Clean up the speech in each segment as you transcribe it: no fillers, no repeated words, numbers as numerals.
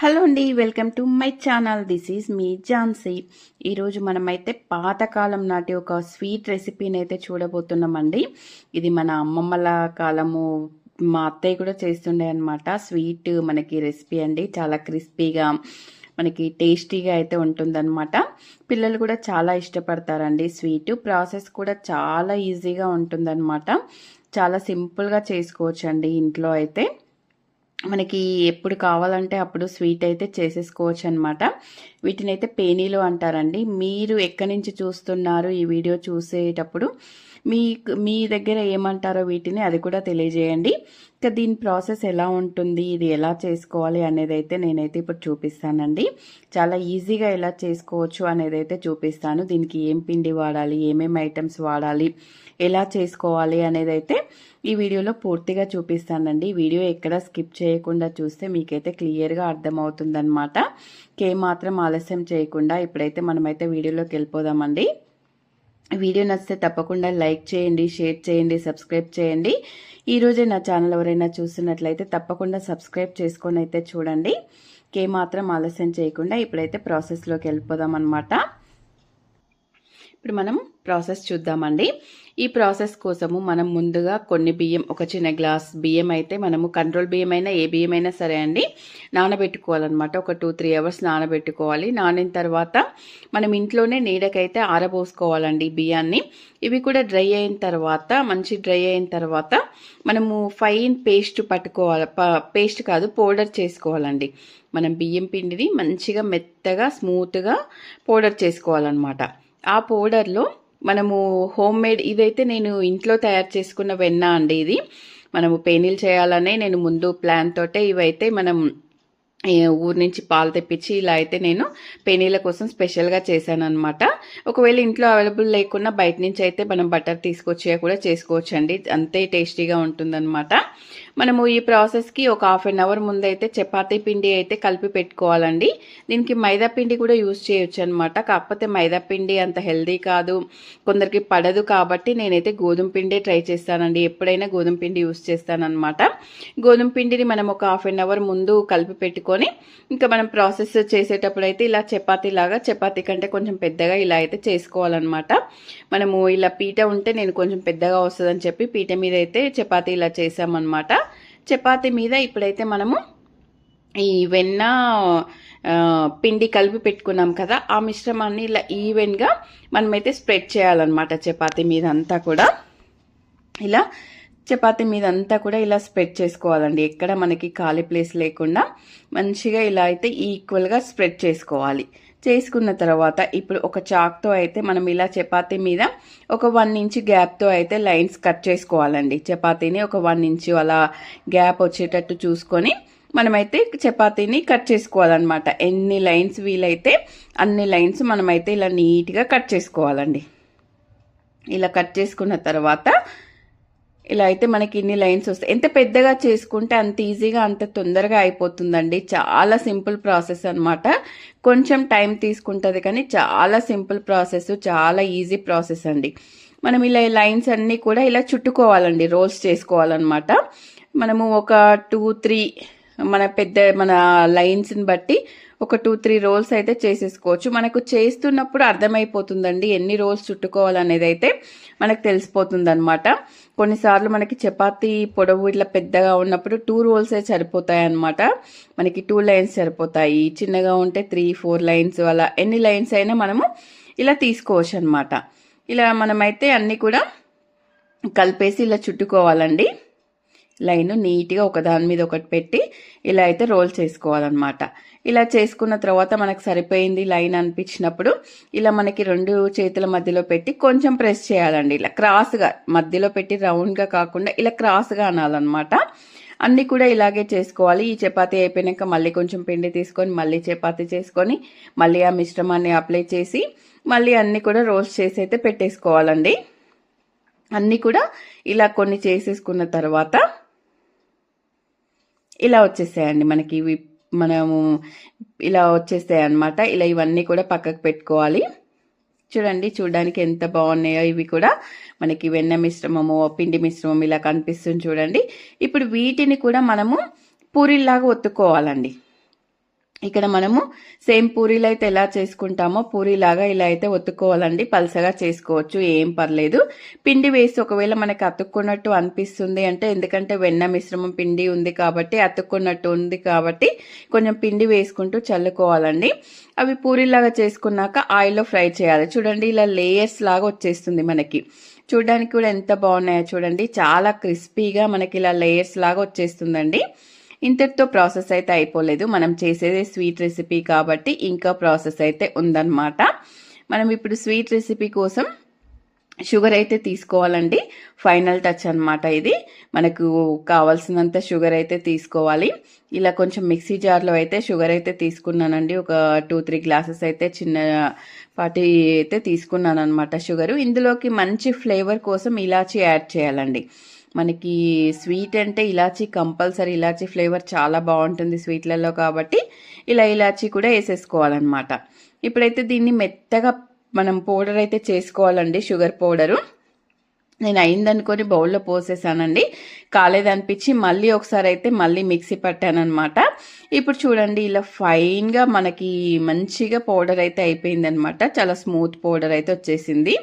Hello అండి, welcome to my channel. This is me Jhansi. ఈరోజు మనమైతే పాతకాలం నాటి ఒక స్వీట్ రెసిపీని అయితే చూడబోతున్నామండి. ఇది మన అమ్మమ్మల కాలము, మా అత్తయ్య కూడా చేస్తుండే అనమాట. స్వీట్ మనకి రెసిపీ అండి, చాలా క్రిస్పీగా మనకి టేస్టీగా అయితే ఉంటుందన్నమాట. పిల్లలు కూడా చాలా ఇష్టపడతారండి. స్వీట్ ప్రాసెస్ కూడా చాలా ఈజీగా ఉంటుందన్నమాట. చాలా సింపుల్గా చేసుకోవచ్చండి ఇంట్లో అయితే. మనకి ఎప్పుడు కావాలంటే అప్పుడు స్వీట్ అయితే చేసేసుకోవచ్చు అనమాట. వీటిని అయితే పేనీలు అంటారండి. మీరు ఎక్కడి నుంచి చూస్తున్నారు ఈ వీడియో చూసేటప్పుడు, మీ దగ్గర ఏమంటారో వీటిని అది కూడా తెలియజేయండి. ఇంకా దీని ప్రాసెస్ ఎలా ఉంటుంది, ఇది ఎలా చేసుకోవాలి అనేది అయితే నేనైతే ఇప్పుడు చూపిస్తానండి. చాలా ఈజీగా ఎలా చేసుకోవచ్చు అనేది అయితే చూపిస్తాను. దీనికి ఏం పిండి వాడాలి, ఏమేమి ఐటమ్స్ వాడాలి, ఎలా చేసుకోవాలి అనేది అయితే ఈ వీడియోలో పూర్తిగా చూపిస్తానండి. వీడియో ఎక్కడ స్కిప్ చేయకుండా చూస్తే మీకైతే క్లియర్గా అర్థమవుతుందన్నమాట. మాత్రం ఆలస్యం చేయకుండా ఇప్పుడైతే మనమైతే వీడియోలోకి వెళ్ళిపోదామండి. వీడియో నచ్చితే తప్పకుండా లైక్ చేయండి, షేర్ చేయండి, సబ్స్క్రైబ్ చేయండి. ఈరోజే నా ఛానల్ ఎవరైనా చూస్తున్నట్లయితే తప్పకుండా సబ్స్క్రైబ్ చేసుకొని అయితే చూడండి. మాత్రం ఆలస్యం చేయకుండా ఇప్పుడైతే ప్రాసెస్లోకి వెళ్ళిపోదాం అనమాట. ఇప్పుడు మనం ప్రాసెస్ చూద్దామండి. ఈ ప్రాసెస్ కోసము మనం ముందుగా కొన్ని బియ్యం, ఒక చిన్న గ్లాస్ బియ్యం అయితే మనము కంట్రోల్ బియ్యం అయినా ఏ బియ్యం అయినా సరే అండి, నానబెట్టుకోవాలన్నమాట. ఒక 2-3 అవర్స్ నానబెట్టుకోవాలి. నానిన తర్వాత మనం ఇంట్లోనే నీడకైతే ఆరబోసుకోవాలండి బియ్యాన్ని. ఇవి కూడా డ్రై అయిన తర్వాత, మంచి డ్రై అయిన తర్వాత మనము ఫైన్ పేస్ట్ పట్టుకోవాలి. పేస్ట్ కాదు, పౌడర్ చేసుకోవాలండి. మనం బియ్యం పిండిని మంచిగా మెత్తగా స్మూత్గా పౌడర్ చేసుకోవాలన్నమాట. ఆ పౌడర్లో మనము హోమ్ మేడ్, ఇదైతే నేను ఇంట్లో తయారు చేసుకున్న వెన్న అండి. ఇది మనము పేనీలు చేయాలనే నేను ముందు ప్లాన్ తోటే ఇవైతే మనం ఊరు నుంచి పాలు తెప్పించి ఇలా అయితే నేను పేనీల కోసం స్పెషల్గా చేశాను అనమాట. ఒకవేళ ఇంట్లో అవైలబుల్ లేకున్నా బయట నుంచి అయితే మనం బటర్ తీసుకొచ్చి కూడా చేసుకోవచ్చు అండి. అంతే టేస్టీగా ఉంటుందన్నమాట. మనము ఈ ప్రాసెస్కి ఒక 1/2 అవర్ ముందైతే చపాతీ పిండి అయితే కలిపి పెట్టుకోవాలండి. దీనికి మైదా పిండి కూడా యూజ్ చేయొచ్చు అనమాట. కాకపోతే మైదా పిండి అంత హెల్దీ కాదు, కొందరికి పడదు. కాబట్టి నేనైతే గోధుమ పిండే ట్రై చేస్తానండి. ఎప్పుడైనా గోధుమ పిండి యూజ్ చేస్తానన్నమాట. గోధుమ పిండిని మనం ఒక 1/2 అవర్ ముందు కలిపి పెట్టుకొని ఇంకా మనం ప్రాసెస్ చేసేటప్పుడు అయితే ఇలా చపాతీ లాగా, చపాతీ కంటే కొంచెం పెద్దగా ఇలా అయితే చేసుకోవాలన్నమాట. మనము ఇలా పీట ఉంటే నేను కొంచెం పెద్దగా వస్తుందని చెప్పి పీట మీద అయితే చపాతీ ఇలా చేసామన్నమాట. చపాతీ మీద ఇప్పుడైతే మనము ఈ వెన్న పిండి కలిపి పెట్టుకున్నాం కదా, ఆ మిశ్రమాన్ని ఇలా ఈవెన్గా మనమైతే స్ప్రెడ్ చేయాలన్నమాట. చపాతీ మీద అంతా కూడా ఇలా, చపాతీ మీద అంతా కూడా ఇలా స్ప్రెడ్ చేసుకోవాలండి. ఎక్కడ మనకి ఖాళీ ప్లేస్ లేకుండా మంచిగా ఇలా అయితే ఈక్వల్గా స్ప్రెడ్ చేసుకోవాలి. చేసుకున్న తర్వాత ఇప్పుడు ఒక చాక్తో అయితే మనం ఇలా చపాతీ మీద ఒక 1 ఇంచ్ గ్యాప్తో అయితే లైన్స్ కట్ చేసుకోవాలండి. చపాతీని ఒక 1 ఇంచ్ అలా గ్యాప్ వచ్చేటట్టు చూసుకొని మనమైతే చపాతీని కట్ చేసుకోవాలన్నమాట. ఎన్ని లైన్స్ వీలైతే అన్ని లైన్స్ మనమైతే ఇలా నీట్గా కట్ చేసుకోవాలండి. ఇలా కట్ చేసుకున్న తర్వాత ఇలా అయితే మనకి ఇన్ని లైన్స్ వస్తాయి. ఎంత పెద్దగా చేసుకుంటే అంత ఈజీగా, అంత తొందరగా అయిపోతుందండి. చాలా సింపుల్ ప్రాసెస్ అనమాట. కొంచెం టైం తీసుకుంటుంది కానీ చాలా సింపుల్ ప్రాసెస్, చాలా ఈజీ ప్రాసెస్ అండి. మనం ఇలా లైన్స్ అన్నీ కూడా ఇలా చుట్టుకోవాలండి, రోల్స్ చేసుకోవాలన్నమాట. మనము ఒక 2-3 మన లైన్స్ని బట్టి ఒక 2-3 రోల్స్ అయితే చేసేసుకోవచ్చు. మనకు చేస్తున్నప్పుడు అర్థమైపోతుందండి ఎన్ని రోల్స్ చుట్టుకోవాలనేది అయితే మనకు తెలిసిపోతుంది అనమాట. కొన్నిసార్లు మనకి చపాతీ పొడవు ఇట్లా పెద్దగా ఉన్నప్పుడు 2 రోల్సే సరిపోతాయి అనమాట. మనకి 2 లైన్స్ సరిపోతాయి. చిన్నగా ఉంటే 3-4 లైన్స్, అలా ఎన్ని లైన్స్ అయినా మనము ఇలా తీసుకోవచ్చు అనమాట. ఇలా మనమైతే అన్నీ కూడా కలిపేసి ఇలా చుట్టుకోవాలండి. లైన్ నీట్గా ఒకదాని మీద ఒకటి పెట్టి ఇలా అయితే రోల్ చేసుకోవాలన్నమాట. ఇలా చేసుకున్న తర్వాత మనకు సరిపోయింది లైన్ అనిపించినప్పుడు ఇలా మనకి 2 చేతుల మధ్యలో పెట్టి కొంచెం ప్రెస్ చేయాలండి. ఇలా క్రాస్గా మధ్యలో పెట్టి రౌండ్గా కాకుండా ఇలా క్రాస్గా అనాలన్నమాట. అన్నీ కూడా ఇలాగే చేసుకోవాలి. ఈ చపాతీ అయిపోయాక మళ్ళీ కొంచెం పిండి తీసుకొని మళ్ళీ చపాతీ చేసుకొని మళ్ళీ ఆ మిశ్రమాన్ని అప్లై చేసి మళ్ళీ అన్నీ కూడా రోల్స్ చేసి అయితే పెట్టేసుకోవాలండి. అన్నీ కూడా ఇలా కొన్ని చేసేసుకున్న తర్వాత ఇలా వచ్చేసాయండి మనకి. ఇవి మనము ఇలా వచ్చేస్తాయి అన్నమాట. ఇలా ఇవన్నీ కూడా పక్కకు పెట్టుకోవాలి. చూడండి, చూడడానికి ఎంత బాగున్నాయో. ఇవి కూడా మనకి వెన్న మిశ్రమము, పిండి మిశ్రమం ఇలా కనిపిస్తుంది చూడండి. ఇప్పుడు వీటిని కూడా మనము పూరీలాగా ఒత్తుకోవాలండి. ఇక్కడ మనము సేమ్ పూరీలు అయితే ఎలా చేసుకుంటామో పూరీలాగా ఇలా అయితే ఒత్తుకోవాలండి. పలసగా చేసుకోవచ్చు, ఏం పర్లేదు. పిండి వేసి ఒకవేళ మనకి అతుక్కున్నట్టు అనిపిస్తుంది అంటే, ఎందుకంటే వెన్న మిశ్రమం పిండి ఉంది కాబట్టి అతుక్కున్నట్టు ఉంది కాబట్టి కొంచెం పిండి వేసుకుంటూ చల్లుకోవాలండి. అవి పూరీలాగా చేసుకున్నాక ఆయిల్లో ఫ్రై చేయాలి. చూడండి ఇలా లేయర్స్ లాగా వచ్చేస్తుంది మనకి. చూడడానికి కూడా ఎంత బాగున్నాయో చూడండి. చాలా క్రిస్పీగా మనకి ఇలా లేయర్స్ లాగా వచ్చేస్తుందండి. ఇంతటితో ప్రాసెస్ అయితే అయిపోలేదు. మనం చేసేదే స్వీట్ రెసిపీ కాబట్టి ఇంకా ప్రాసెస్ అయితే ఉందన్నమాట. మనం ఇప్పుడు స్వీట్ రెసిపీ కోసం షుగర్ అయితే తీసుకోవాలండి. ఫైనల్ టచ్ అనమాట ఇది. మనకు కావాల్సినంత షుగర్ అయితే తీసుకోవాలి. ఇలా కొంచెం మిక్సీ జార్లో అయితే షుగర్ అయితే తీసుకున్నానండి. ఒక 2-3 గ్లాసెస్ అయితే చిన్న పాటి అయితే తీసుకున్నాను అనమాట షుగరు. ఇందులోకి మంచి ఫ్లేవర్ కోసం ఇలాచీ యాడ్ చేయాలండి. మనకి స్వీట్ అంటే ఇలాచీ కంపల్సరీ. ఇలాచీ ఫ్లేవర్ చాలా బాగుంటుంది స్వీట్లలో కాబట్టి ఇలా ఇలాచీ కూడా వేసేసుకోవాలన్నమాట. ఇప్పుడైతే దీన్ని మెత్తగా మనం పౌడర్ అయితే చేసుకోవాలండి. షుగర్ పౌడరు నేను అయిందనుకొని బౌల్లో పోసేసానండి. కాలేదనిపించి మళ్ళీ ఒకసారి అయితే మళ్ళీ మిక్సీ పట్టానమాట. ఇప్పుడు చూడండి ఇలా ఫైన్గా మనకి మంచిగా పౌడర్ అయితే అయిపోయిందనమాట. చాలా స్మూత్ పౌడర్ అయితే వచ్చేసింది.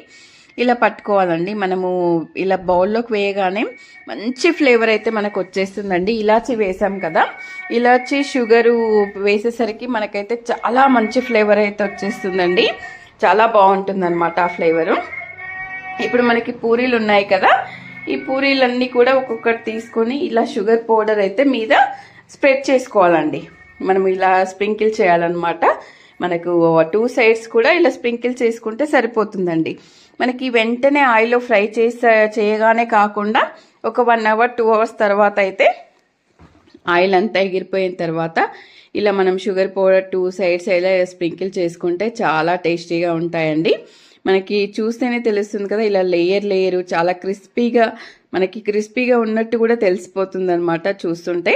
ఇలా పట్టుకోవాలండి. మనము ఇలా బౌల్లోకి వేయగానే మంచి ఫ్లేవర్ అయితే మనకు వచ్చేస్తుందండి. ఇలాచీ వేసాం కదా, ఇలాచీ షుగరు వేసేసరికి మనకైతే చాలా మంచి ఫ్లేవర్ అయితే వచ్చేస్తుందండి. చాలా బాగుంటుందన్నమాట ఆ ఫ్లేవరు. ఇప్పుడు మనకి పూరీలు ఉన్నాయి కదా, ఈ పూరీలన్నీ కూడా ఒక్కొక్కటి తీసుకొని ఇలా షుగర్ పౌడర్ అయితే మీద స్ప్రెడ్ చేసుకోవాలండి. మనం ఇలా స్ప్రింకిల్ చేయాలన్నమాట. మనకు 2 సైడ్స్ కూడా ఇలా స్ప్రింకిల్ చేసుకుంటే సరిపోతుందండి. మనకి వెంటనే ఆయిల్లో ఫ్రై చేయగానే కాకుండా ఒక 1 అవర్ 2 అవర్స్ తర్వాత అయితే ఆయిల్ అంతా ఎగిరిపోయిన తర్వాత ఇలా మనం షుగర్ పౌడర్ 2 సైడ్స్ ఇలా స్ప్రింకిల్ చేసుకుంటే చాలా టేస్టీగా ఉంటాయండి. మనకి చూస్తేనే తెలుస్తుంది కదా, ఇలా లేయర్ చాలా క్రిస్పీగా ఉన్నట్టు కూడా తెలిసిపోతుంది అనమాట చూస్తుంటే.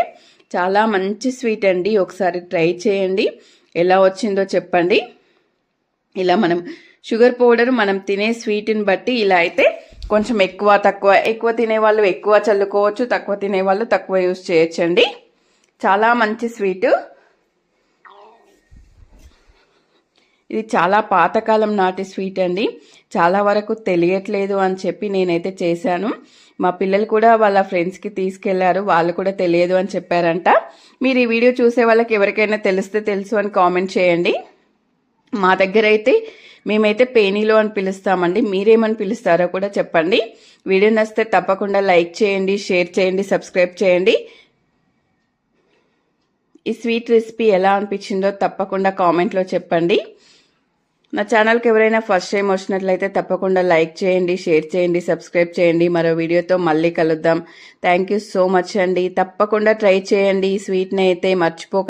చాలా మంచి స్వీట్ అండి. ఒకసారి ట్రై చేయండి, ఎలా వచ్చిందో చెప్పండి. ఇలా మనం షుగర్ పౌడర్ మనం తినే స్వీట్ని బట్టి ఇలా అయితే కొంచెం ఎక్కువ తినేవాళ్ళు ఎక్కువ చల్లుకోవచ్చు, తక్కువ తినేవాళ్ళు తక్కువ యూజ్ చేయొచ్చండి. చాలా మంచి స్వీటు. ఇది చాలా పాతకాలం నాటి స్వీట్ అండి. చాలా వరకు తెలియట్లేదు అని చెప్పి నేనైతే చేశాను. మా పిల్లలు కూడా వాళ్ళ ఫ్రెండ్స్కి తీసుకెళ్లారు, వాళ్ళు కూడా తెలియదు అని చెప్పారంట. మీరు ఈ వీడియో చూసే వాళ్ళకి ఎవరికైనా తెలిస్తే తెలుసు అని కామెంట్ చేయండి. మా దగ్గర అయితే మేమైతే పేనీలో అని పిలుస్తామండి. మీరేమని పిలుస్తారో కూడా చెప్పండి. వీడియో నచ్చితే తప్పకుండా లైక్ చేయండి, షేర్ చేయండి, సబ్స్క్రైబ్ చేయండి. ఈ స్వీట్ రెసిపీ ఎలా అనిపించిందో తప్పకుండా కామెంట్లో చెప్పండి. నా ఛానల్కి ఎవరైనా ఫస్ట్ టైం వచ్చినట్లయితే తప్పకుండా లైక్ చేయండి, షేర్ చేయండి, సబ్స్క్రైబ్ చేయండి. మరో వీడియోతో మళ్ళీ కలుద్దాం. థ్యాంక్ యూ సో మచ్ అండి. తప్పకుండా ట్రై చేయండి ఈ స్వీట్ని అయితే మర్చిపోకండి.